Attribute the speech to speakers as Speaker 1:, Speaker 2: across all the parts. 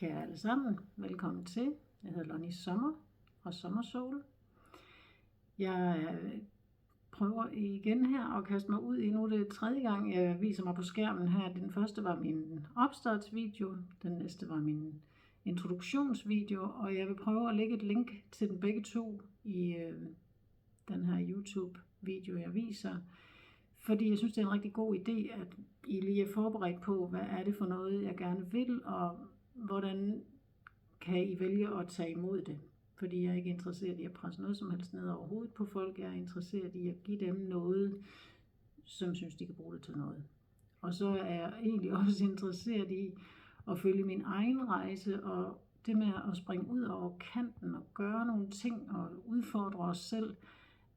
Speaker 1: Kære alle sammen, velkommen til. Jeg hedder Lonnie Sommer fra Sommersol. Jeg prøver igen her at kaste mig ud i, nu det er tredje gang, jeg viser mig på skærmen her. Den første var min opstartsvideo, den næste var min introduktionsvideo, og jeg vil prøve at lægge et link til dem begge to i den her YouTube-video, jeg viser. Fordi jeg synes, det er en rigtig god idé, at I lige er forberedt på, hvad er det for noget, jeg gerne vil, og hvordan kan I vælge at tage imod det. Fordi jeg er ikke interesseret i at presse noget som helst ned over hovedet på folk. Jeg er interesseret i at give dem noget, som synes, de kan bruge det til noget. Og så er jeg egentlig også interesseret i at følge min egen rejse, og det med at springe ud over kanten og gøre nogle ting og udfordre os selv,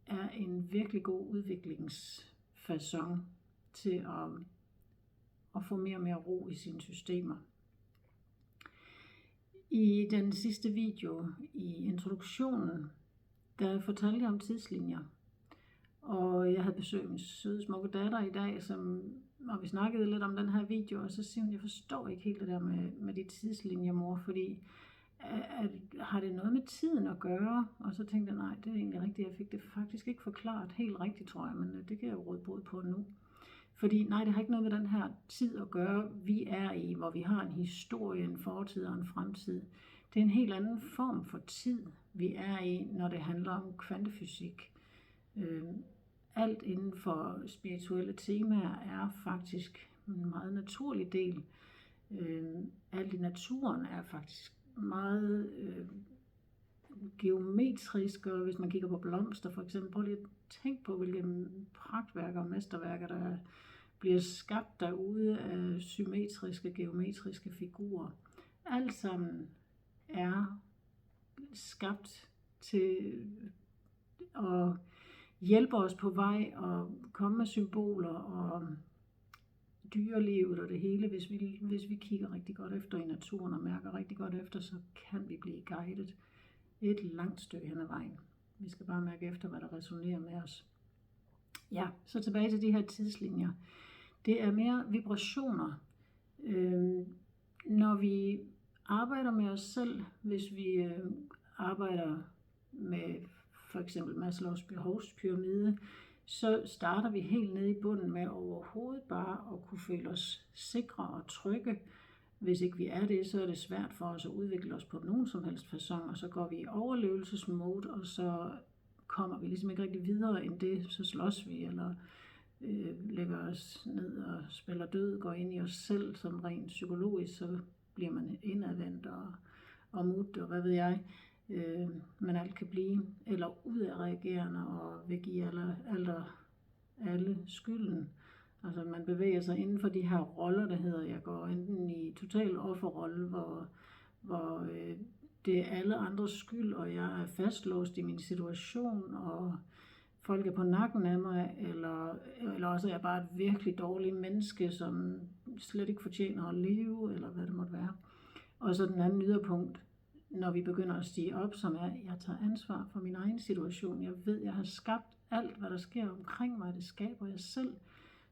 Speaker 1: er en virkelig god udviklingsfacon til at få mere og mere ro i sine systemer. I den sidste video, i introduktionen, der fortalte jeg om tidslinjer. Og jeg havde besøgt min søde, smukke datter i dag, og vi snakkede lidt om den her video, og så siger hun, jeg forstår ikke helt det der med de tidslinjer, mor, fordi har det noget med tiden at gøre? Og så tænkte jeg, nej, det er egentlig rigtigt. Jeg fik det faktisk ikke forklaret helt rigtigt, tror jeg, men det kan jeg jo råde bod på nu. Fordi nej, det har ikke noget med den her tid at gøre, vi er i, hvor vi har en historie, en fortid og en fremtid. Det er en helt anden form for tid, vi er i, når det handler om kvantefysik. Alt inden for spirituelle temaer er faktisk en meget naturlig del. Alt i naturen er faktisk meget geometrisk, og hvis man kigger på blomster for eksempel, prøv lige at tænke på, hvilke pragtværker og mesterværker, der bliver skabt derude af symmetriske, geometriske figurer. Alt sammen er skabt til at hjælpe os på vej og komme med symboler og dyrelivet og det hele. Hvis vi kigger rigtig godt efter i naturen og mærker rigtig godt efter, så kan vi blive guidet et langt stykke hen ad vejen. Vi skal bare mærke efter, hvad der resonerer med os. Ja, så tilbage til de her tidslinjer. Det er mere vibrationer. Når vi arbejder med os selv, hvis vi arbejder med for eksempel Maslows behovspyramide, så starter vi helt nede i bunden med overhovedet bare at kunne føle os sikre og trygge. Hvis ikke vi er det, så er det svært for os at udvikle os på nogen som helst facon, og så går vi i overlevelsesmode, og så kommer vi ligesom ikke rigtig videre end det, så slås vi, eller lægger os ned og spiller død, går ind i os selv, som rent psykologisk, så bliver man indadvendt og mut, og hvad ved jeg, men alt kan blive, eller udadreagerende og vil give alle skylden. Altså man bevæger sig inden for de her roller, der hedder, jeg går enten i total offerrolle, hvor det er alle andres skyld, og jeg er fastlåst i min situation, og folk er på nakken af mig, eller også er jeg bare et virkelig dårligt menneske, som slet ikke fortjener at leve, eller hvad det måtte være. Og så den anden yderpunkt, når vi begynder at stige op, som er, jeg tager ansvar for min egen situation. Jeg ved, jeg har skabt alt, hvad der sker omkring mig, det skaber jeg selv.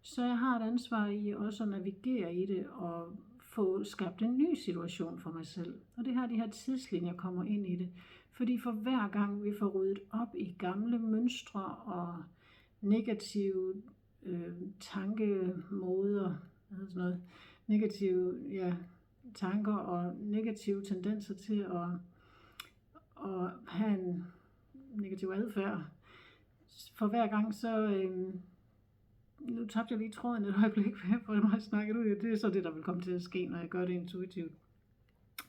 Speaker 1: Så jeg har et ansvar i også at navigere i det og få skabt en ny situation for mig selv. Og det her, de her tidslinjer kommer ind i det. Fordi for hver gang vi får ryddet op i gamle mønstre og negative tankemåder, sådan noget, negative tanker og negative tendenser til at have en negativ adfærd, for hver gang så nu tabte jeg lige tråden et øjeblik, for når jeg snakker ud. Det er så det, der vil komme til at ske, når jeg gør det intuitivt.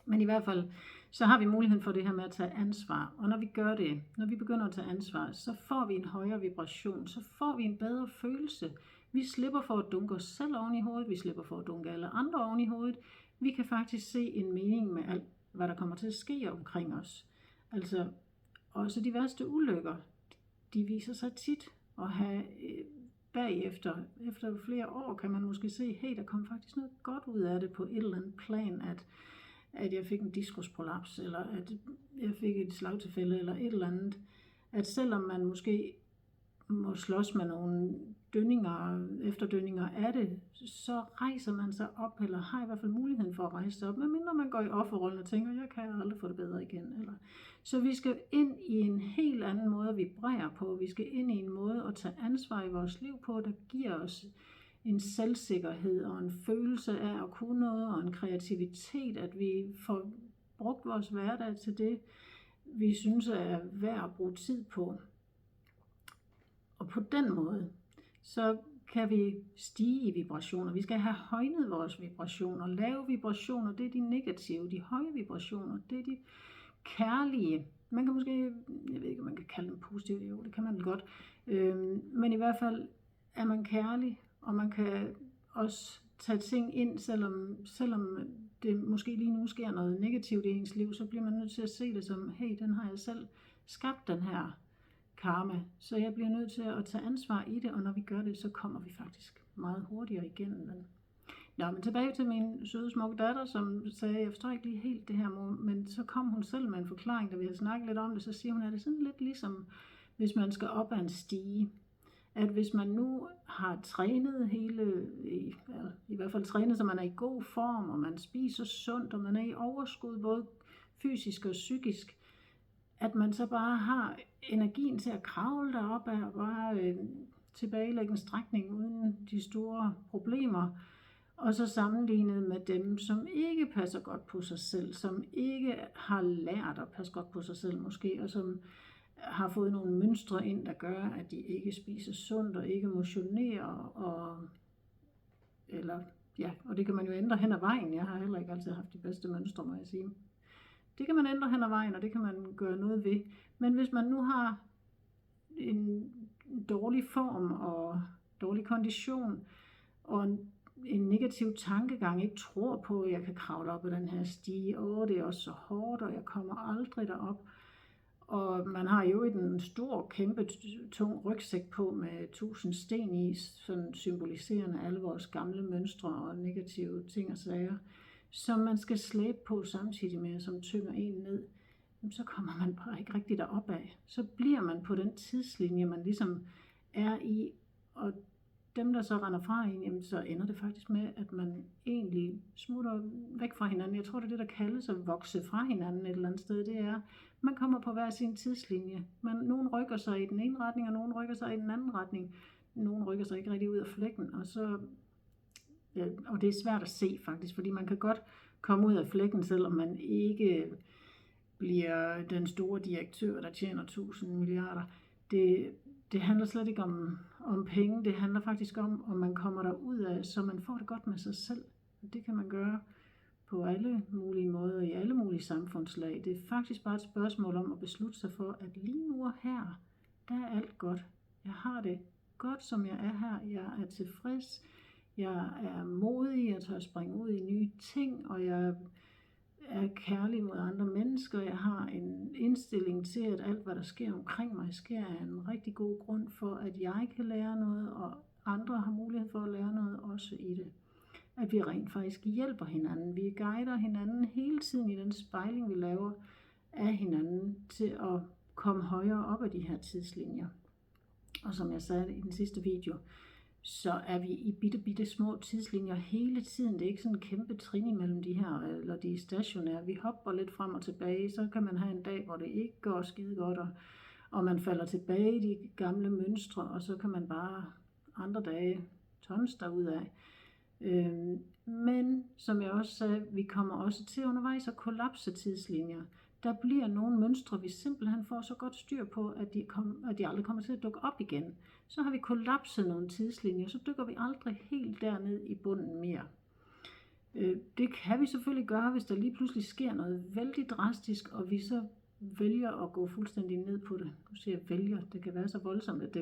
Speaker 1: Men i hvert fald, så har vi muligheden for det her med at tage ansvar. Og når vi gør det, når vi begynder at tage ansvar, så får vi en højere vibration, så får vi en bedre følelse. Vi slipper for at dunke os selv oven i hovedet, vi slipper for at dunke alle andre oven i hovedet. Vi kan faktisk se en mening med alt, hvad der kommer til at ske omkring os. Altså, også de værste ulykker, de viser sig tit at have bagefter, efter flere år, kan man måske se, hey, der kom faktisk noget godt ud af det på et eller andet plan, at jeg fik en diskusprolaps, eller at jeg fik et slagtilfælde, eller et eller andet. At selvom man måske må slås med nogle efterdønninger af det, så rejser man sig op, eller har i hvert fald muligheden for at rejse sig op, medmindre man går i offerrollen og tænker, jeg kan aldrig få det bedre igen. Så vi skal ind i en helt anden måde at vibrere på. Vi skal ind i en måde at tage ansvar i vores liv på, der giver os en selvsikkerhed og en følelse af at kunne noget, og en kreativitet, at vi får brugt vores hverdag til det, vi synes er værd at bruge tid på. Og på den måde, så kan vi stige i vibrationer. Vi skal have højnet vores vibrationer. Lave vibrationer, det er de negative. De høje vibrationer, det er de kærlige. Man kan måske, jeg ved ikke, om man kan kalde dem positive, jo, det kan man godt. Men i hvert fald er man kærlig, og man kan også tage ting ind, selvom det måske lige nu sker noget negativt i ens liv, så bliver man nødt til at se det som, hey, den har jeg selv skabt, den her karma, så jeg bliver nødt til at tage ansvar i det, og når vi gør det, så kommer vi faktisk meget hurtigere igennem den. Nå, men tilbage til min søde smukke datter, som sagde, jeg forstår ikke lige helt det her, mor, men så kom hun selv med en forklaring, da vi havde snakket lidt om det, så siger hun, at det er sådan lidt ligesom, hvis man skal op ad en stige, at hvis man nu har trænet i hvert fald trænet, så man er i god form, og man spiser sundt, og man er i overskud, både fysisk og psykisk, at man så bare har energien til at kravle derop af, og bare tilbagelægge en strækning uden de store problemer, og så sammenlignet med dem, som ikke passer godt på sig selv, som ikke har lært at passe godt på sig selv måske, og som har fået nogle mønstre ind, der gør, at de ikke spiser sundt og ikke motionerer, og det kan man jo ændre hen ad vejen. Jeg har heller ikke altid haft de bedste mønstre, må jeg sige. Det kan man ændre hen ad vejen, og det kan man gøre noget ved. Men hvis man nu har en dårlig form og dårlig kondition, og en negativ tankegang, ikke tror på, at jeg kan kravle op ad den her stige, det er også så hårdt, og jeg kommer aldrig derop. Og man har jo en stor, kæmpe, tung rygsæk på med 1000 sten i, sådan symboliserende alle vores gamle mønstre og negative ting og sager, som man skal slæbe på samtidig med, som tynger en ned, så kommer man bare ikke rigtig derop af. Så bliver man på den tidslinje, man ligesom er i, og dem, der så render fra en, jamen, så ender det faktisk med, at man egentlig smutter væk fra hinanden. Jeg tror, det er det, der kaldes at vokse fra hinanden et eller andet sted. Det er, man kommer på hver sin tidslinje. Nogen rykker sig i den ene retning, og nogen rykker sig i den anden retning. Nogen rykker sig ikke rigtig ud af flækken, og det er svært at se faktisk, fordi man kan godt komme ud af flækken, selvom man ikke bliver den store direktør, der tjener 1000 milliarder. Det handler slet ikke om penge, det handler faktisk om man kommer derud af, så man får det godt med sig selv. Det kan man gøre på alle mulige måder, i alle mulige samfundslag. Det er faktisk bare et spørgsmål om at beslutte sig for, at lige nu og her, der er alt godt. Jeg har det godt, som jeg er her. Jeg er tilfreds. Jeg er modig. Jeg tør springe ud i nye ting, og jeg er kærlig mod andre mennesker. Jeg har en indstilling til, at alt, hvad der sker omkring mig, sker af en rigtig god grund for, at jeg kan lære noget, og andre har mulighed for at lære noget også i det. At vi rent faktisk hjælper hinanden. Vi guider hinanden hele tiden i den spejling, vi laver af hinanden, til at komme højere op af de her tidslinjer. Og som jeg sagde i den sidste video, så er vi i bitte små tidslinjer hele tiden. Det er ikke sådan en kæmpe trin imellem de her, eller de er stationære. Vi hopper lidt frem og tilbage, så kan man have en dag, hvor det ikke går skide godt, og man falder tilbage i de gamle mønstre, og så kan man bare andre dage tons derudad. Men som jeg også sagde, vi kommer også til undervejs at kollapse tidslinjer. Der bliver nogle mønstre, vi simpelthen får så godt styr på, at de aldrig kommer til at dukke op igen. Så har vi kollapset nogle tidslinjer, så dykker vi aldrig helt derned i bunden mere. Det kan vi selvfølgelig gøre, hvis der lige pludselig sker noget vældig drastisk, og vi så vælger at gå fuldstændig ned på det. Nu siger jeg vælger, det kan være så voldsomt, at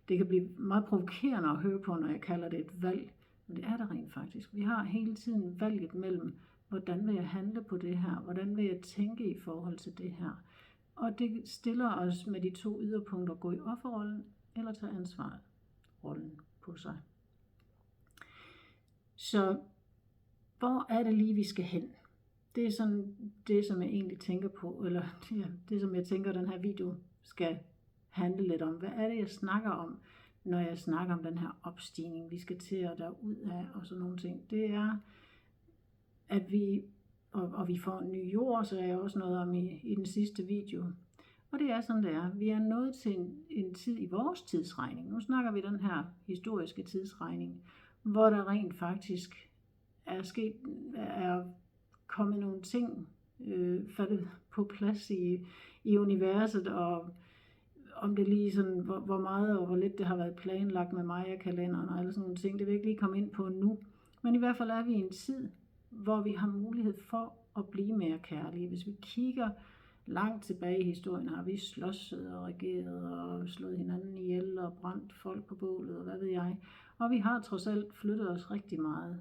Speaker 1: det kan blive meget provokerende at høre på, når jeg kalder det et valg. Men det er der rent faktisk. Vi har hele tiden valget mellem, hvordan vil jeg handle på det her? Hvordan vil jeg tænke i forhold til det her? Og det stiller os med de to yderpunkter, gå i offerrollen eller tage ansvarrollen på sig. Så hvor er det lige, vi skal hen? Det er sådan det, som jeg egentlig tænker på, eller det, som jeg tænker, den her video skal handle lidt om, hvad er det, jeg snakker om, når jeg snakker om den her opstigning, vi skal til at derud af, og sådan nogle ting. Det er, at vi får en ny jord, så er jeg også noget om i den sidste video. Og det er sådan, det er. Vi er nået til en tid i vores tidsregning. Nu snakker vi den her historiske tidsregning, hvor der rent faktisk er kommet nogle ting faldet på plads i universet, og om det lige sådan, hvor meget og hvor lidt det har været planlagt med Maya-kalenderen og alle sådan nogle ting, det vil jeg ikke lige komme ind på nu. Men i hvert fald er vi i en tid, hvor vi har mulighed for at blive mere kærlige. Hvis vi kigger langt tilbage i historien, har vi slåsset og regeret og slået hinanden ihjel og brændt folk på bålet og hvad ved jeg. Og vi har trods alt flyttet os rigtig meget.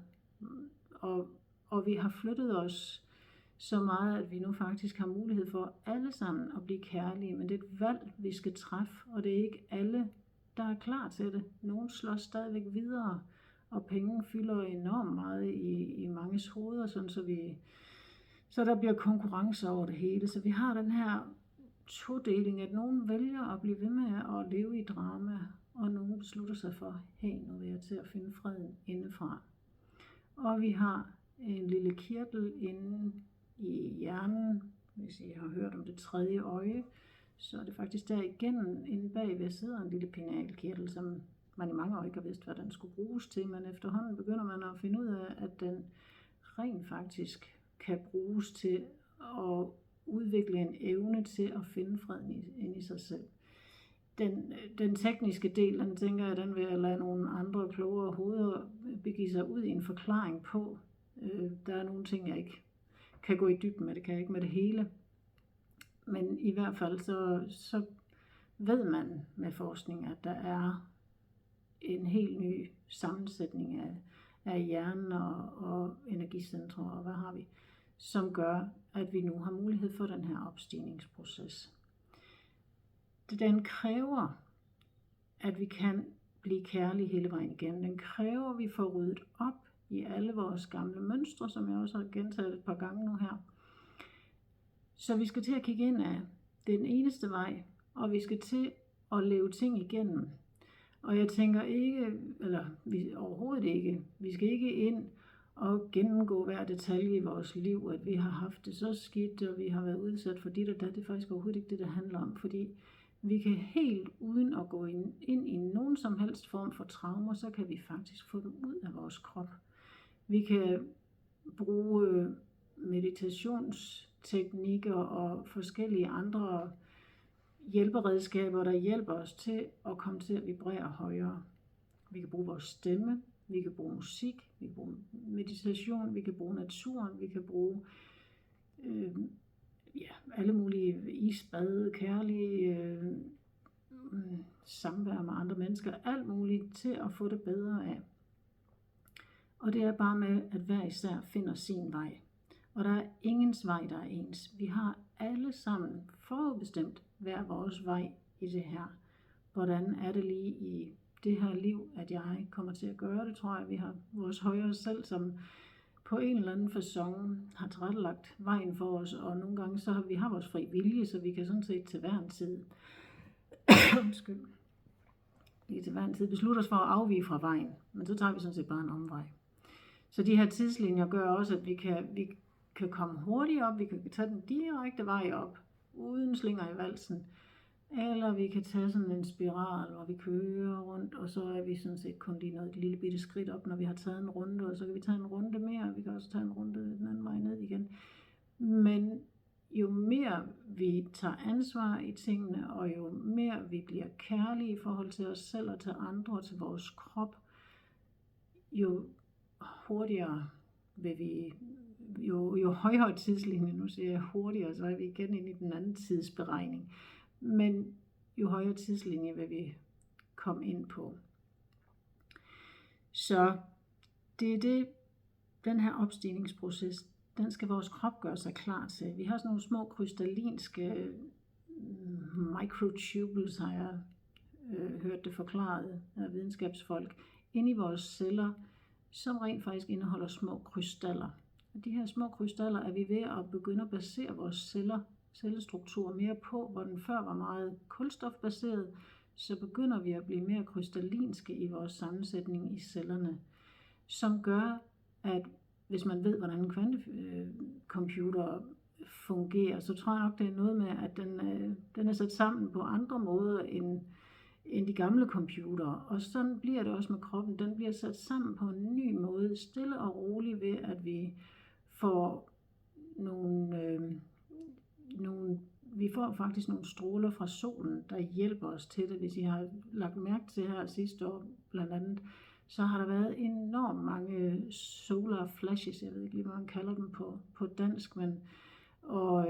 Speaker 1: Og vi har flyttet os så meget, at vi nu faktisk har mulighed for alle sammen at blive kærlige. Men det er et valg, vi skal træffe, og det er ikke alle, der er klar til det. Nogle slår stadigvæk videre, og penge fylder enormt meget i manges hoveder, sådan så der bliver konkurrence over det hele. Så vi har den her todeling, at nogen vælger at blive ved med at leve i drama, og nogen beslutter sig for, hey, nu vil jeg til at finde freden indefra. Og vi har en lille kirtel inde i hjernen, hvis I har hørt om det tredje øje, så er det faktisk der igen inde bagved sidder en lille pinealkirtel, som man i mange år ikke har vidst, hvad den skulle bruges til, men efterhånden begynder man at finde ud af, at den rent faktisk kan bruges til at udvikle en evne til at finde freden inde i sig selv. Den tekniske del, den tænker jeg, den vil jeg lade nogle andre klogere hoveder begive sig ud i en forklaring på. Der er nogle ting, jeg ikke kan gå i dybden med, det kan jeg ikke med det hele. Men i hvert fald så ved man med forskning, at der er en helt ny sammensætning af hjernen og energicentre, og hvad har vi, som gør, at vi nu har mulighed for den her opstigningsproces. Den kræver, at vi kan blive kærlige hele vejen igennem. Den kræver, at vi får ryddet op i alle vores gamle mønstre, som jeg også har gentaget et par gange nu her. Så vi skal til at kigge ind af den eneste vej, og vi skal til at leve ting igennem. Og jeg tænker ikke, overhovedet ikke, vi skal ikke ind og gennemgå hver detalje i vores liv, at vi har haft det så skidt, og vi har været udsat for dit og dat. Det er faktisk overhovedet ikke det, det handler om, fordi vi kan helt uden at gå ind i nogen som helst form for traumer, så kan vi faktisk få dem ud af vores krop. Vi kan bruge meditationsteknikker og forskellige andre hjælperedskaber, der hjælper os til at komme til at vibrere højere. Vi kan bruge vores stemme, vi kan bruge musik, vi kan bruge meditation, vi kan bruge naturen, vi kan bruge alle mulige isbade, kærlige samvær med andre mennesker, alt muligt til at få det bedre af. Og det er bare med, at hver især finder sin vej. Og der er ingens vej, der er ens. Vi har alle sammen forudbestemt hver vores vej i det her. Hvordan er det lige i det her liv, at jeg kommer til at gøre det, tror jeg. Vi har vores højere selv, som på en eller anden facon har tilrettelagt vejen for os, og nogle gange så har vi vores fri vilje, så vi kan sådan set til hver en tid beslutte os for at afvige fra vejen, men så tager vi sådan set bare en omvej. Så de her tidslinjer gør også, at vi kan komme hurtigt op, vi kan tage den direkte vej op, uden slinger i valsen, eller vi kan tage sådan en spiral, hvor vi kører rundt, og så er vi sådan set kun lige noget et lille bitte skridt op, når vi har taget en runde, og så kan vi tage en runde mere, og vi kan også tage en runde den anden vej ned igen. Men jo mere vi tager ansvar i tingene, og jo mere vi bliver kærlige i forhold til os selv og til andre og til vores krop, jo hurtigere vil vi, jo højere tidslinje, nu siger jeg hurtigere, så er vi igen inde i den anden tidsberegning. Men jo højere tidslinje vil vi komme ind på. Så det er det, den her opstigningsproces, den skal vores krop gøre sig klar til. Vi har sådan nogle små krystallinske microtubules, har jeg hørt det forklaret af videnskabsfolk, inde i vores celler, som rent faktisk indeholder små krystaller. Og de her små krystaller er vi ved at begynde at basere vores celler cellestruktur mere på, hvor den før var meget kulstofbaseret, så begynder vi at blive mere krystallinske i vores sammensætning i cellerne, som gør, at hvis man ved, hvordan en kvantecomputer fungerer, så tror jeg nok, det er noget med, at den er sat sammen på andre måder end de gamle computere. Og sådan bliver det også med kroppen. Den bliver sat sammen på en ny måde, stille og roligt ved, at vi får vi får faktisk nogle stråler fra solen, der hjælper os til det. Hvis I har lagt mærke til her sidste år blandt andet, så har der været enormt mange solar flashes, jeg ved ikke lige, hvad man kalder dem på dansk, og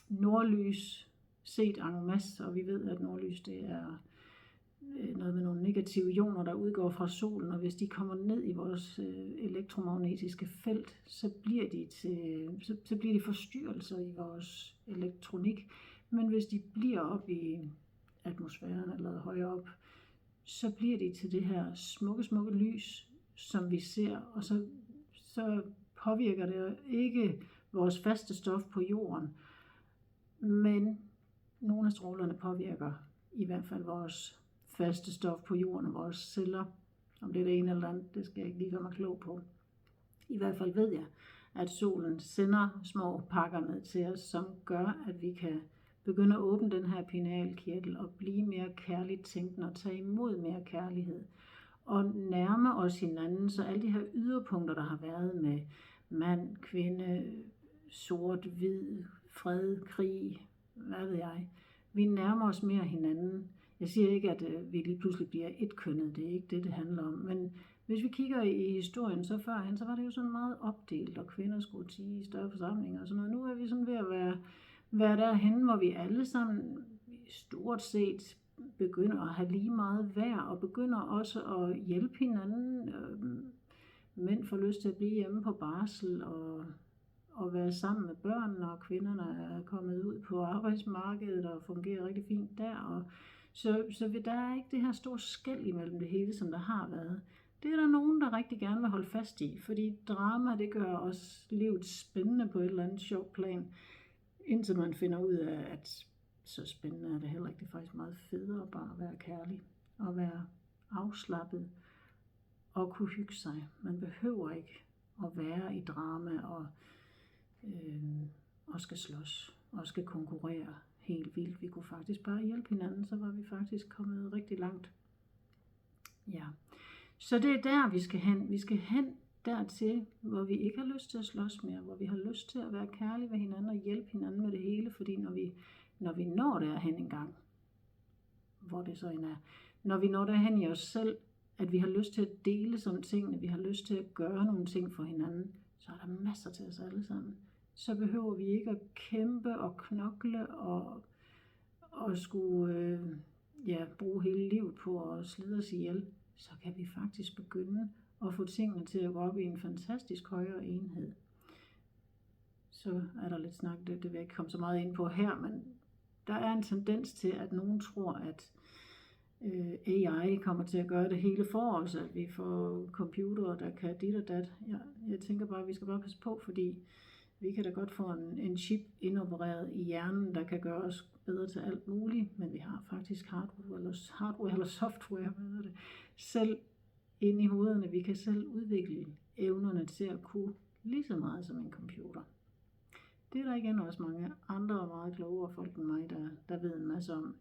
Speaker 1: nordlys set en masse, og vi ved, at nordlys det er noget med nogle negative ioner, der udgår fra solen, og hvis de kommer ned i vores elektromagnetiske felt, så bliver de forstyrrelser i vores elektronik. Men hvis de bliver op i atmosfæren eller højere op, så bliver de til det her smukke lys, som vi ser, og så påvirker det ikke vores faste stof på jorden, men nogle af strålerne påvirker i hvert fald vores faste stof på jorden og vores celler. Om det er det ene eller andet, det skal jeg ikke lige gøre mig klog på. I hvert fald ved jeg, at solen sender små pakker ned til os, som gør, at vi kan begynde at åbne den her pinealkirtel og blive mere kærligt tænkende og tage imod mere kærlighed. Og nærme os hinanden, så alle de her yderpunkter, der har været med mand, kvinde, sort, hvid, fred, krig, hvad ved jeg. Vi nærmer os mere hinanden. Jeg siger ikke, at vi lige pludselig bliver etkønnet, det er ikke det, det handler om. Men hvis vi kigger i historien, så førhen, så var det jo sådan meget opdelt, og kvinder skulle tie i større forsamlinger og sådan noget. Nu er vi sådan ved at være derhenne, hvor vi alle sammen stort set begynder at have lige meget værd, og begynder også at hjælpe hinanden. Mænd får lyst til at blive hjemme på barsel, og være sammen med børnene, og kvinderne er kommet ud på arbejdsmarkedet og fungerer rigtig fint der. Og så der er ikke det her store skel imellem det hele, som der har været. Det er der nogen, der rigtig gerne vil holde fast i, fordi drama, det gør også livet spændende på et eller andet sjovt plan, indtil man finder ud af, at så spændende er det heller ikke. Det er faktisk meget federe bare at være kærlig og være afslappet og kunne hygge sig. Man behøver ikke at være i drama og skal slås og skal konkurrere helt vildt. Vi kunne faktisk bare hjælpe hinanden, så var vi faktisk kommet rigtig langt. Ja. Så det er der, vi skal hen. Vi skal hen dertil, hvor vi ikke har lyst til at slås mere, hvor vi har lyst til at være kærlige ved hinanden og hjælpe hinanden med det hele, fordi når vi når derhen en gang, hvor det så end er, når vi når derhen i os selv, at vi har lyst til at dele sådan tingene, vi har lyst til at gøre nogle ting for hinanden, så er der masser til os alle sammen. Så behøver vi ikke at kæmpe og knokle og skulle bruge hele livet på at slide os ihjel. Så kan vi faktisk begynde at få tingene til at gå op i en fantastisk højere enhed. Så er der lidt snak, det vil jeg ikke komme så meget ind på her, men der er en tendens til, at nogen tror, at AI kommer til at gøre det hele for os, at vi får computere, der kan dit og dat. Jeg tænker bare, at vi skal bare passe på, fordi vi kan da godt få en chip indopereret i hjernen, der kan gøre os bedre til alt muligt, men vi har faktisk hardware eller software, selv inde i hovederne. Vi kan selv udvikle evnerne til at kunne lige så meget som en computer. Det er der igen også mange andre og meget klogere folk end mig, der ved en masse om.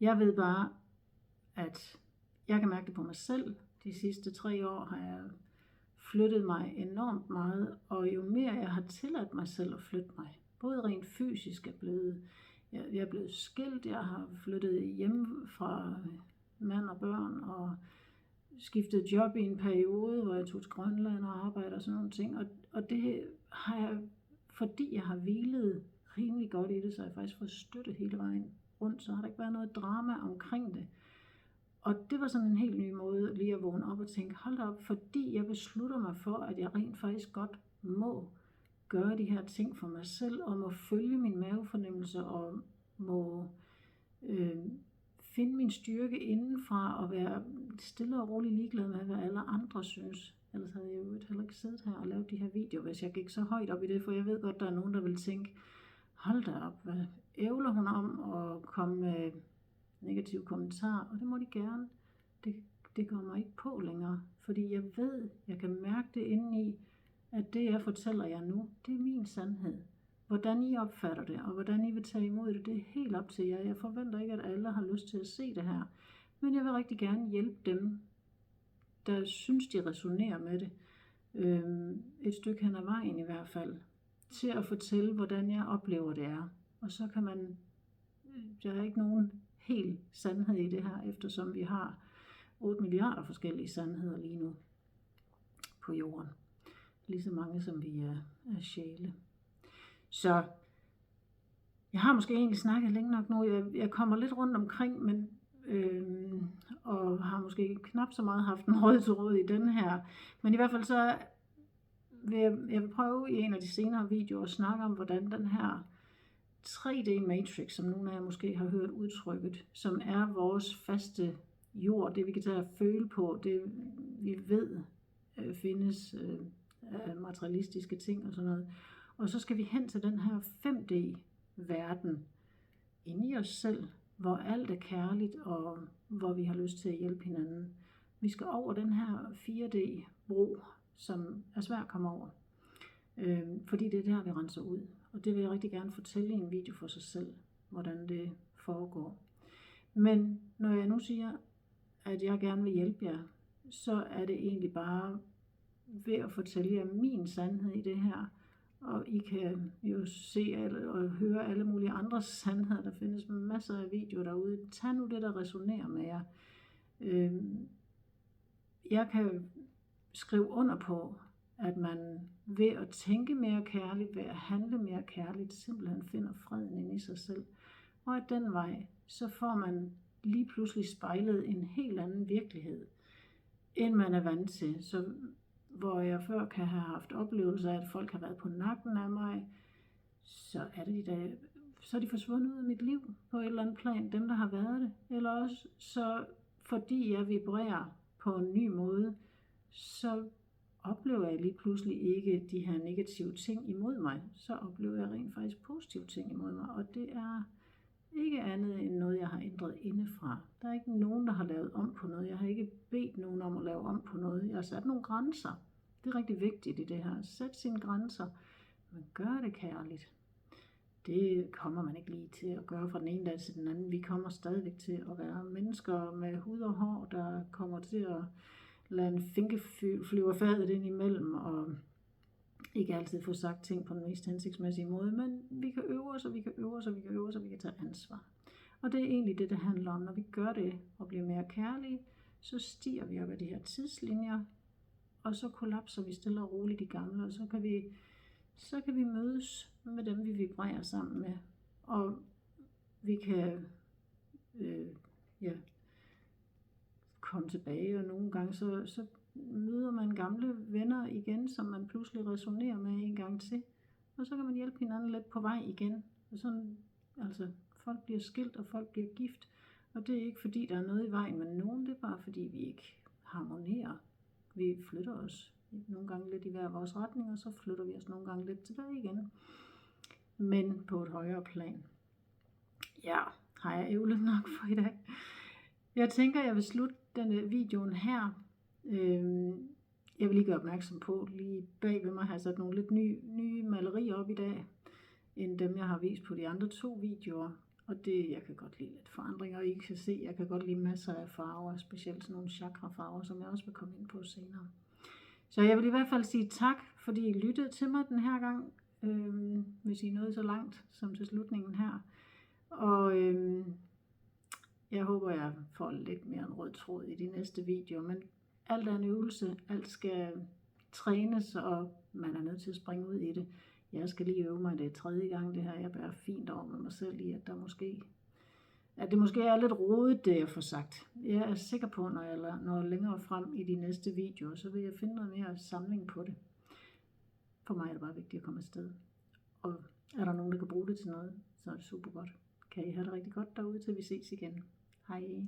Speaker 1: Jeg ved bare, at jeg kan mærke det på mig selv. De sidste 3 år har jeg flyttet mig enormt meget, og jo mere jeg har tilladt mig selv at flytte mig, både rent fysisk jeg er blevet skilt, jeg har flyttet hjem fra mand og børn, og skiftet job i en periode, hvor jeg tog til Grønland og arbejdede og sådan nogle ting, og det har jeg, fordi jeg har hvilet rimelig godt i det, så har jeg faktisk fået støtte hele vejen rundt, så har der ikke været noget drama omkring det. Og det var sådan en helt ny måde lige at vågne op og tænke, hold da op, fordi jeg beslutter mig for, at jeg rent faktisk godt må gøre de her ting for mig selv, og må følge min mavefornemmelse, og må finde min styrke indenfra, og være stille og roligt ligeglad med, hvad alle andre synes. Ellers havde jeg jo heller ikke siddet her og lavet de her videoer, hvis jeg gik så højt op i det, for jeg ved godt, der er nogen, der vil tænke, hold da op, hvad ævler hun om at komme med negative kommentarer, og det må de gerne. Det går mig ikke på længere, fordi jeg kan mærke det indeni, at det jeg fortæller jer nu, det er min sandhed. Hvordan I opfatter det, og hvordan I vil tage imod det, det er helt op til jer. Jeg forventer ikke, at alle har lyst til at se det her, men jeg vil rigtig gerne hjælpe dem, der synes, de resonerer med det, et stykke hen ad vejen i hvert fald, til at fortælle, hvordan jeg oplever det er. Og så kan man, der er ikke nogen helt sandhed i det her, eftersom vi har 8 milliarder forskellige sandheder lige nu på jorden. Lige så mange, som vi er sjæle. Så jeg har måske egentlig snakket længe nok nu. Jeg kommer lidt rundt omkring, men og har måske knap så meget haft en rød tråd i den her. Men i hvert fald så jeg vil prøve i en af de senere videoer at snakke om, hvordan den her 3D Matrix, som nogle af jer måske har hørt udtrykket, som er vores faste jord, det vi kan tage at føle på, det vi ved findes af materialistiske ting og sådan noget. Og så skal vi hen til den her 5D-verden inde i os selv, hvor alt er kærligt, og hvor vi har lyst til at hjælpe hinanden. Vi skal over den her 4D-bro, som er svært at komme over, fordi det er der, vi renser ud. Og det vil jeg rigtig gerne fortælle i en video for sig selv, hvordan det foregår. Men når jeg nu siger, at jeg gerne vil hjælpe jer, så er det egentlig bare ved at fortælle jer min sandhed i det her. Og I kan jo se og høre alle mulige andre sandheder. Der findes masser af videoer derude. Tag nu det, der resonerer med jer. Jeg kan skrive under på, at man ved at tænke mere kærligt, ved at handle mere kærligt, simpelthen finder freden inde i sig selv. Og at den vej, så får man lige pludselig spejlet en helt anden virkelighed, end man er vant til. Så hvor jeg før kan have haft oplevelser af, at folk har været på nakken af mig, så er de forsvundet ud af mit liv på et eller andet plan, dem der har været det. Eller også, så fordi jeg vibrerer på en ny måde, så oplever jeg lige pludselig ikke de her negative ting imod mig. Så oplever jeg rent faktisk positive ting imod mig, og det er ikke andet end noget, jeg har ændret indefra. Der er ikke nogen, der har lavet om på noget. Jeg har ikke bedt nogen om at lave om på noget. Jeg har sat nogle grænser. Det er rigtig vigtigt i det her. Sæt sine grænser, men gør det kærligt. Det kommer man ikke lige til at gøre fra den ene dag til den anden. Vi kommer stadigvæk til at være mennesker med hud og hår, der kommer til at lade en finke flyve fadet ind imellem, og ikke altid få sagt ting på den mest hensigtsmæssige måde, men vi kan øve os, og vi kan øve os, og vi kan øve os, og vi kan tage ansvar. Og det er egentlig det handler om. Når vi gør det og bliver mere kærlige, så stiger vi op af de her tidslinjer, og så kollapser vi stille og roligt de gamle, og så kan vi mødes med dem, vi vibrerer sammen med. Og vi kan komme tilbage, og nogle gange så møder man gamle venner igen, som man pludselig resonerer med en gang til. Og så kan man hjælpe hinanden lidt på vej igen. Og sådan, altså, folk bliver skilt, og folk bliver gift. Og det er ikke fordi, der er noget i vejen med nogen, det er bare fordi, vi ikke harmonerer. Vi flytter os nogle gange lidt i hver vores retning, og så flytter vi os nogle gange lidt tilbage igen. Men på et højere plan. Ja, har jeg ævlet nok for i dag. Jeg tænker, jeg vil slutte denne videoen her. Jeg vil lige gøre opmærksom på, lige bag ved mig har jeg sat nogle lidt nye malerier op i dag, end dem jeg har vist på de andre 2 videoer. Og jeg kan godt lide lidt forandringer, og I kan se, jeg kan godt lide masser af farver, specielt sådan nogle chakrafarver, som jeg også vil komme ind på senere. Så jeg vil i hvert fald sige tak, fordi I lyttede til mig den her gang, hvis I nåede så langt som til slutningen her. Og jeg håber, jeg får lidt mere en rød tråd i de næste videoer, men alt er en øvelse, alt skal trænes, og man er nødt til at springe ud i det. Jeg skal lige øve mig det 3. gang, det her. Jeg bærer fint over med mig selv i, at det måske er lidt rodet, det jeg får sagt. Jeg er sikker på, når jeg når længere frem i de næste videoer, så vil jeg finde noget mere samling på det. For mig er det bare vigtigt at komme afsted. Og er der nogen, der kan bruge det til noget, så er det super godt. Kan I have det rigtig godt derude, til vi ses igen. Hej.